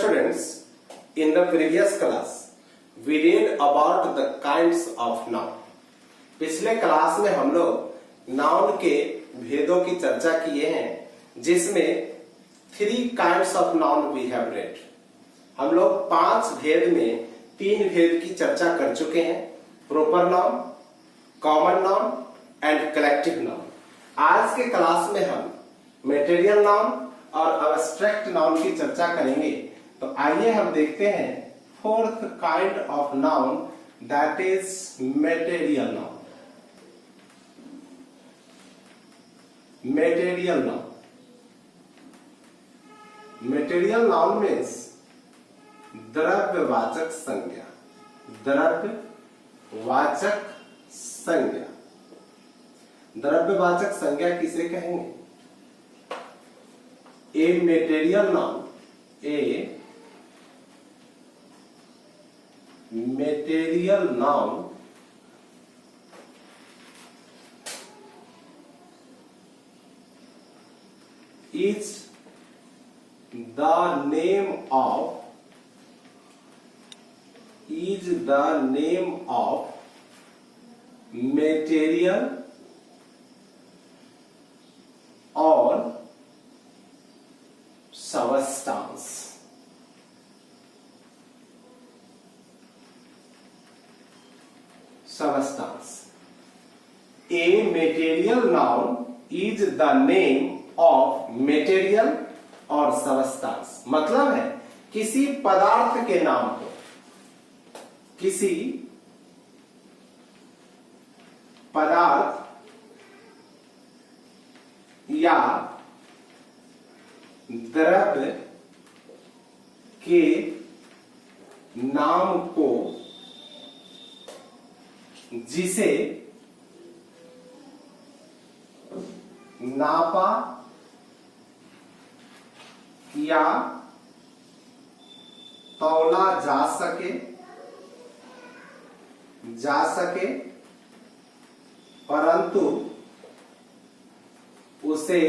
students, in the previous class, we read about the kinds of noun. पिछले class में हम लोग noun के भेदों की चर्चा किए हैं, जिसमें 3 kinds of noun we have read. हम लोग 5 भेद में 3 भेद की चर्चा कर चुके हैं, proper noun, common noun and collective noun. आज के क्लास में हम मटेरियल नाउन और एब्स्ट्रैक्ट नाउन की चर्चा करेंगे. तो आइए हम देखते हैं 4th kind of noun, that is material noun. Material noun. Material noun means द्रव्यवाचक संज्ञा. द्रव्यवाचक संज्ञा. द्रव्यवाचक संज्ञा किसे कहेंगे? A material noun, a material noun is the name of material or substance. A material noun is the name of material और substance. मतलब है किसी पदार्थ के नाम को, किसी पदार्थ या द्रव्य के नाम को जिसे नापा या तौला जा सके परंतु उसे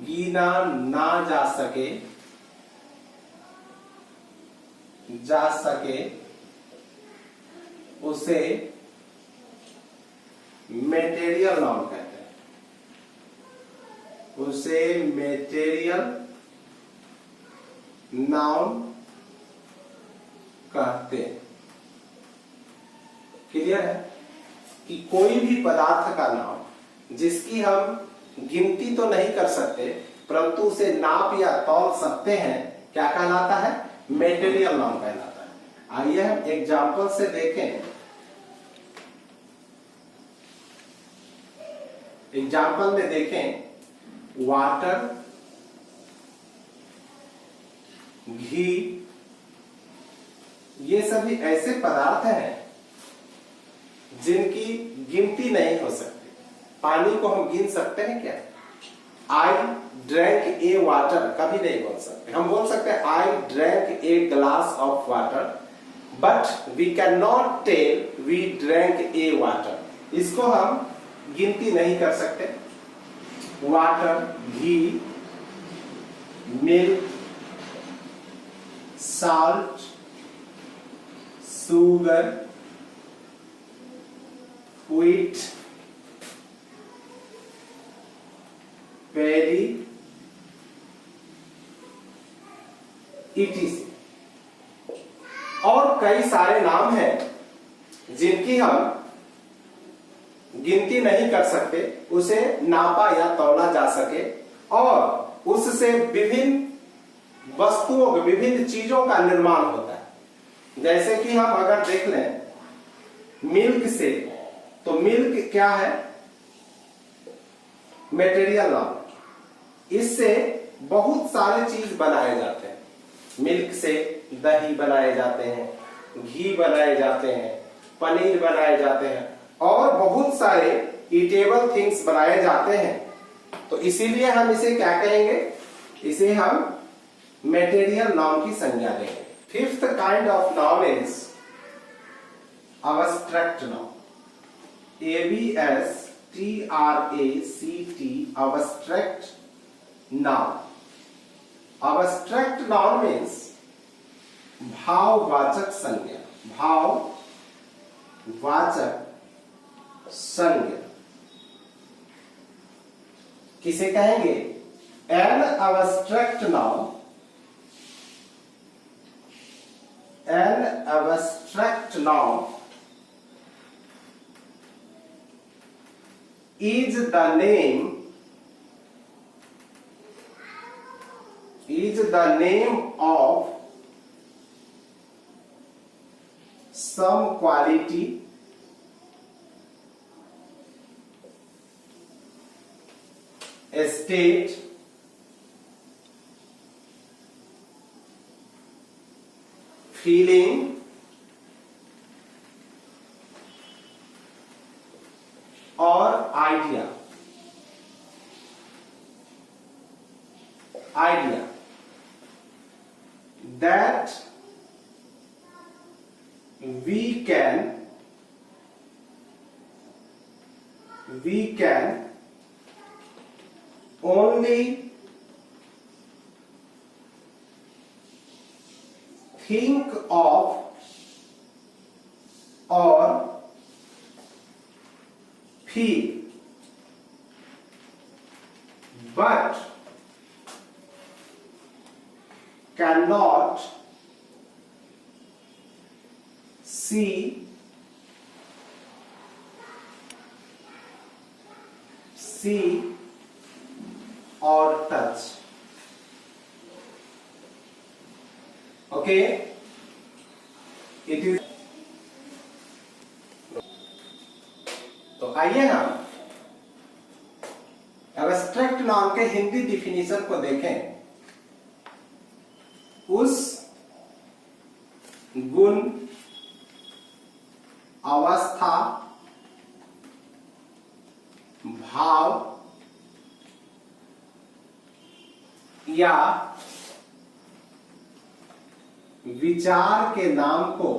गिना ना जा सके उसे मटेरियल नाउन कहते हैं. उसे मटेरियल नाउन कहते हैं. क्लियर है कि कोई भी पदार्थ का नाम जिसकी हम गिनती तो नहीं कर सकते परंतु उसे नाप या तौल सकते हैं, क्या कहलाता है? मटेरियल नाउन कहलाता है. आइए हम एग्जाम्पल से देखें. एग्जाम्पल में देखें, वाटर, घी, ये सभी ऐसे पदार्थ हैं जिनकी गिनती नहीं हो सकती. पानी को हम गिन सकते हैं क्या? आई ड्रैंक ए वाटर कभी नहीं बोल सकते. हम बोल सकते हैं I drank a glass of water, but we can not tell we drank a water. इसको हम गिनती नहीं कर सकते. Water, ghee, milk, salt, sugar, wheat, पेरी, etc. और कई सारे नाम हैं जिनकी हम गिनती नहीं कर सकते, उसे नापा या तौला जा सके और उससे विभिन्न वस्तुओं, विभिन्न चीजों का निर्माण होता है. जैसे कि हम अगर देख लें मिल्क से, तो मिल्क क्या है? Material noun. इससे बहुत सारे चीज बनाए जाते हैं. मिल्क से दही बनाए जाते हैं, घी बनाए जाते हैं, पनीर बनाए जाते हैं और बहुत सारे ईटेबल थिंग्स बनाए जाते हैं. तो इसीलिए हम इसे क्या कहेंगे? इसे हम मटेरियल नाउन की संज्ञा देंगे. 5th kind of noun is abstract noun. ABSTRACT, abstract noun. Abstract noun means भाववाचक संज्ञा, भाववाचक संज्ञा किसे कहेंगे? An abstract noun, an abstract noun is the name of some quality, state, feeling, और idea that we can only think of or feel, but cannot see, or touch. Okay, it is. तो आइए हम abstract noun के Hindi definition को देखें। उस गुण, अवस्था, भाव या विचार के नाम को,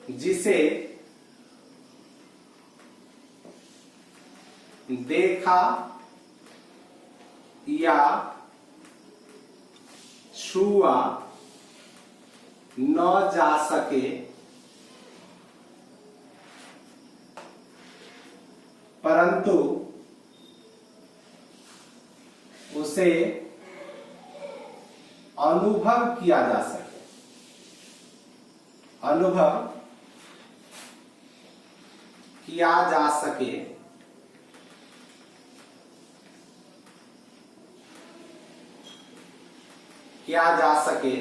जिसे देखा या छुआ न जा सके, परंतु उसे अनुभव किया जा सके,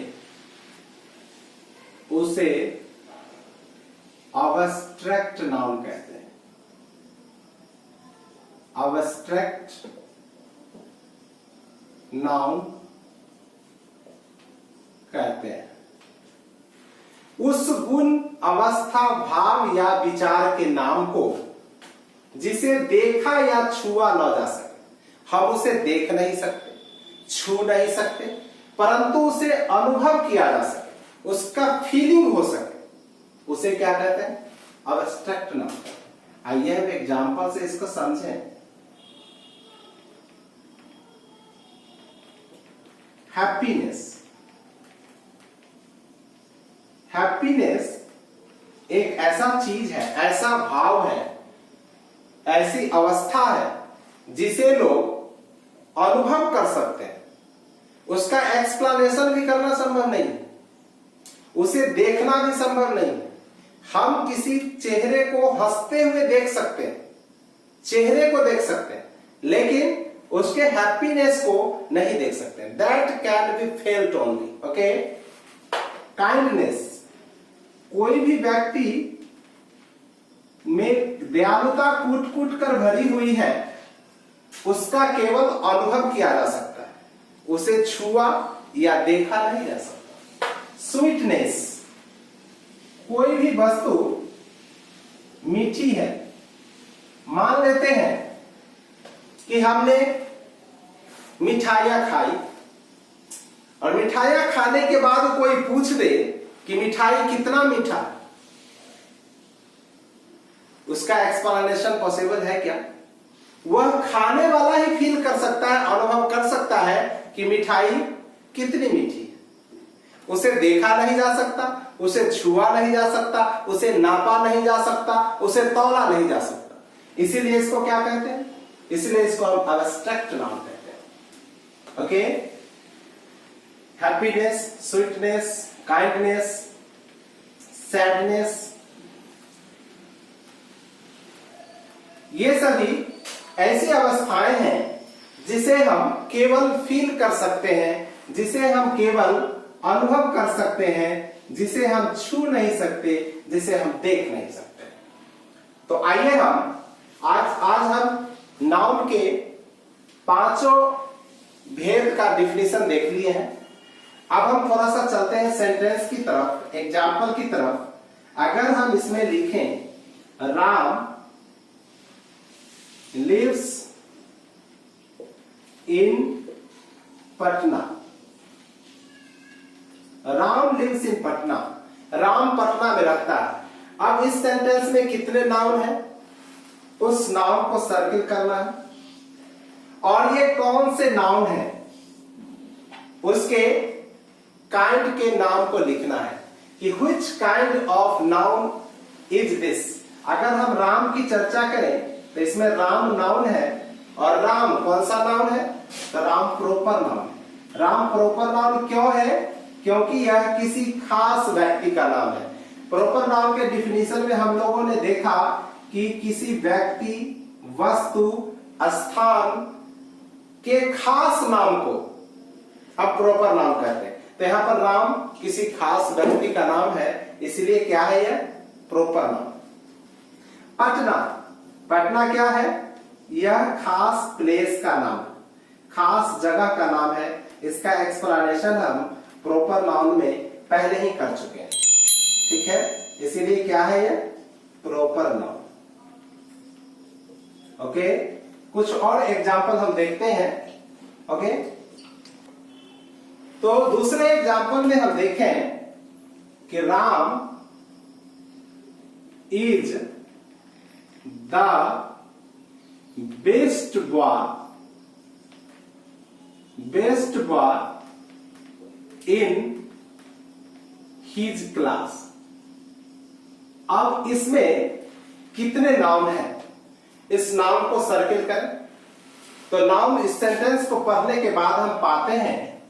उसे अब्स्ट्रैक्ट नाउन कहते हैं। अब्स्ट्रैक्ट नाउन कहते हैं उस गुण, अवस्था, भाव या विचार के नाम को जिसे देखा या छुआ न जा सके। हम उसे देख नहीं सकते, छू नहीं सकते, परंतु उसे अनुभव किया जा सके, उसका फीलिंग हो सके, उसे क्या कहते हैं? Abstract noun. आइए हम एग्जांपल से इसको समझें। हैप्पीनेस एक ऐसा चीज है, ऐसा भाव है, ऐसी अवस्था है जिसे लोग अनुभव कर सकते हैं। उसका एक्सप्लेनेशन भी करना संभव नहीं, उसे देखना भी संभव नहीं। हम किसी चेहरे को हंसते हुए देख सकते हैं, लेकिन उसके हैप्पीनेस को नहीं देख सकते। That can be felt only. Okay, kindness, कोई भी व्यक्ति में दयालुता कूट कर भरी हुई है, उसका केवल अनुभव किया जा सकता है, उसे छुआ या देखा नहीं जा सकता। स्वीटनेस, कोई भी वस्तु मीठी है। मान लेते हैं कि हमने मिठाइयां खाई और मिठाइयां खाने के बाद कोई पूछ दे कि मिठाई कितना मीठा, उसका एक्सप्लेनेशन पॉसिबल है क्या? वह खाने वाला ही फील कर सकता है, अनुभव कर सकता है कि मिठाई कितनी मीठी है। उसे देखा नहीं जा सकता, उसे छुआ नहीं जा सकता, उसे नापा नहीं जा सकता, उसे तौला नहीं जा सकता। इसीलिए इसको क्या कहते हैं? इसलिए इसको हम एब्स्ट्रैक्ट नाउन कहते हैं। Okay, happiness, sweetness, kindness, sadness, ये सभी ऐसी अवस्थाएं हैं जिसे हम केवल फील कर सकते हैं, जिसे हम केवल अनुभव कर सकते हैं, जिसे हम छू नहीं सकते, जिसे हम देख नहीं सकते। तो आइए आज हम नाउन के पांचों भेद का डिफिनेशन देख लिए हैं। अब हम थोड़ा सा चलते हैं सेंटेंस की तरफ, एग्जाम्पल की तरफ। अगर हम इसमें लिखें Ram lives in Patna, Ram lives in Patna, Ram Patna में रहता है। अब इस सेंटेंस में कितने नाउन हैं? उस नाउन को सर्किल करना है और ये कौन से नाउन है उसके काइंड के नाम को लिखना है कि which kind of noun is this। अगर हम राम की चर्चा करें तो इसमें राम नाउन है और राम कौन सा नाउन है? तो राम प्रॉपर नाउन है। राम प्रॉपर नाउन क्यों है? क्योंकि यह किसी खास व्यक्ति का नाम है। प्रॉपर नाउन के डिफिनीशन में हम लोगों ने देखा कि किसी व्यक्ति, वस्तु, स्थान के खास नाम को अब प्रॉपर नाउन कहते हैं। तो यहाँ पर राम किसी खास व्यक्ति का नाम है, इसलिए क्या है यह प्रॉपर नाउन। पटना, पटना क्या है? यह खास प्लेस का नाम, खास जगह का नाम है। इसका एक्सप्लेनेशन हम प्रॉपर नाउन में पहले ही कर चुके हैं, ठीक है? इसीलिए क्या है यह प्रॉपर नाउन। ओके, कुछ और एग्जाम्पल हम देखते हैं। ओके, तो दूसरे एग्जाम्पल में हम देखें कि Ram is the best boy in his class. अब इसमें कितने नाउन हैं? इस नाउन को सर्किल करें। तो नाउन, इस सेंटेंस को पढ़ने के बाद हम पाते हैं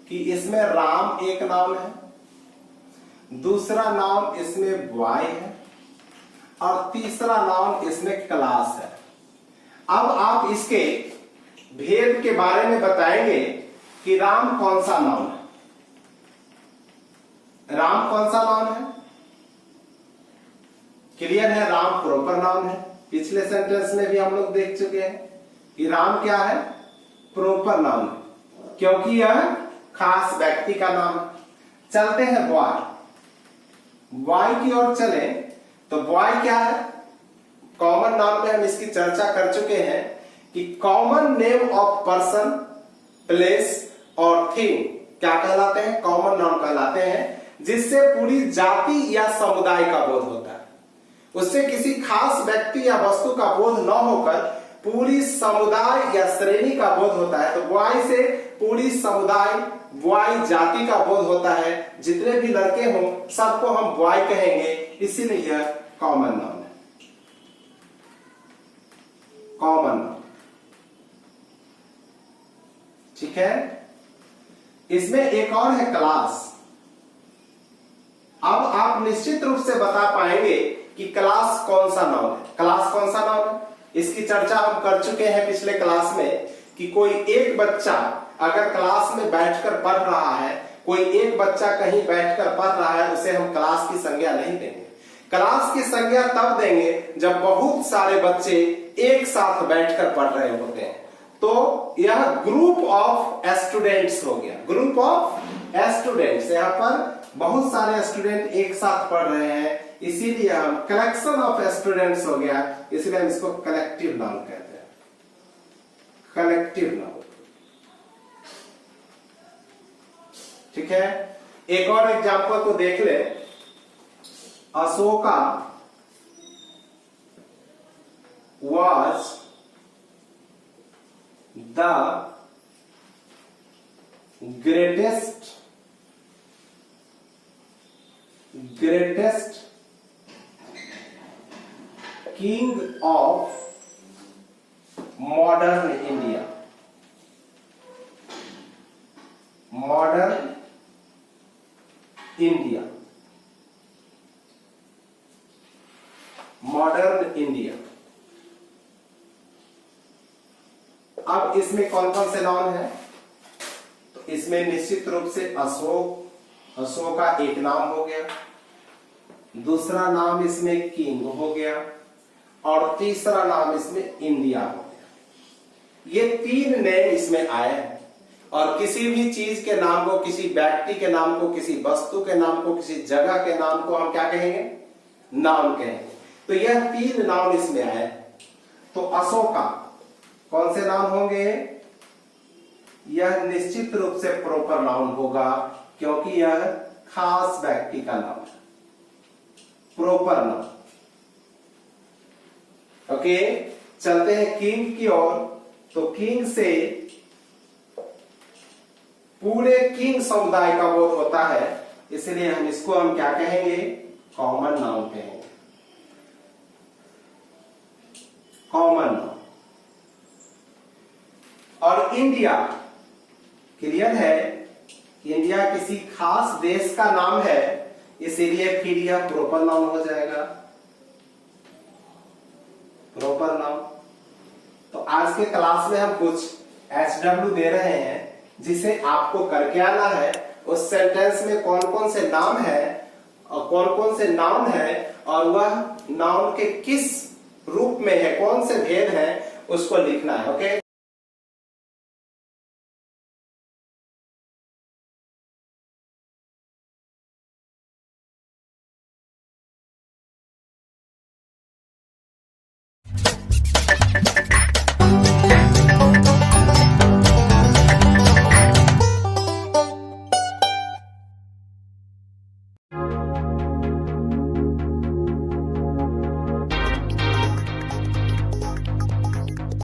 कि इसमें राम एक नाउन है, दूसरा नाउन इसमें बॉय है और तीसरा नाउन इसमें क्लास है। अब आप इसके भेद के बारे में बताएंगे कि राम कौन सा नाउन है? राम कौन सा नाउन है? क्लियर है, राम प्रॉपर नाउन है। पिछले सेंटेंस में भी हम लोग देख चुके हैं कि राम क्या है? प्रॉपर नाउन है, क्योंकि यह खास व्यक्ति का नाम है। चलते हैं बॉय, बॉय की ओर चले तो बॉय क्या है? कॉमन नाउन में हम इसकी चर्चा कर चुके हैं कि common name of person, place और थिंग क्या कहलाते हैं? कॉमन नाउन कहलाते हैं, जिससे पूरी जाति या समुदाय का बोध होता है। उससे किसी खास व्यक्ति या वस्तु का बोध न होकर पूरी समुदाय या श्रेणी का बोध होता है। तो बॉय से पूरी समुदाय, बॉय जाति का बोध होता है। जितने भी लड़के हों सबको हम बॉय कहेंगे, इसीलिए यह कॉमन नाउन है। कॉमन नाउन, ठीक है? इसमें एक और है क्लास। अब आप निश्चित रूप से बता पाएंगे कि क्लास कौन सा नाउन है। क्लास कौन सा नाउन है इसकी चर्चा हम कर चुके हैं पिछले क्लास में कि कोई एक बच्चा अगर क्लास में बैठकर पढ़ रहा है, कोई एक बच्चा कहीं बैठकर पढ़ रहा है, उसे हम क्लास की संज्ञा नहीं देंगे। क्लास की संज्ञा तब देंगे जब बहुत सारे बच्चे एक साथ बैठकर पढ़ रहे होते हैं। तो यह ग्रुप ऑफ स्टूडेंट्स हो गया, ग्रुप ऑफ स्टूडेंट्स। यहाँ पर बहुत सारे स्टूडेंट एक साथ पढ़ रहे हैं, इसीलिए हम कलेक्शन ऑफ स्टूडेंट्स हो गया, इसलिए हम इसको कलेक्टिव नाउन कहते हैं। कलेक्टिव नाउन, ठीक है? एक और एग्जांपल को देख ले। Ashoka was the greatest king of modern India. modern India अब इसमें कौन कौन से नाउन है? तो इसमें निश्चित रूप से अशोका एक नाम हो गया, दूसरा नाम इसमें किंग हो गया और तीसरा नाम इसमें इंडिया हो गया। ये 3 नेम इसमें आए हैं और किसी भी चीज के नाम को, किसी व्यक्ति के नाम को, किसी वस्तु के नाम को, किसी जगह के नाम को हम क्या कहेंगे? नाउन कहेंगे। तो यह 3 नाउन इसमें आए। तो अशोका कौन से नाउन होंगे? यह निश्चित रूप से प्रॉपर नाउन होगा क्योंकि यह खास व्यक्ति का नाम है, प्रॉपर नाउन। ओके, चलते हैं किंग की ओर। तो किंग से पूरे किंग समुदाय का बोध होता है, इसलिए हम क्या कहेंगे? कॉमन नाउन कहेंगे, कॉमन नाउन। और इंडिया, क्लियर है, इंडिया किसी खास देश का नाम है, इसीलिए फिर यह प्रॉपर नाउन हो जाएगा, प्रॉपर नाउन। तो आज के क्लास में हम कुछ SW दे रहे हैं जिसे आपको करके आना है। उस सेंटेंस में कौन कौन से नाम है और कौन कौन से नाउन है और वह नाउन के किस रूप में है, कौन से भेद हैं, उसको लिखना है। ओके।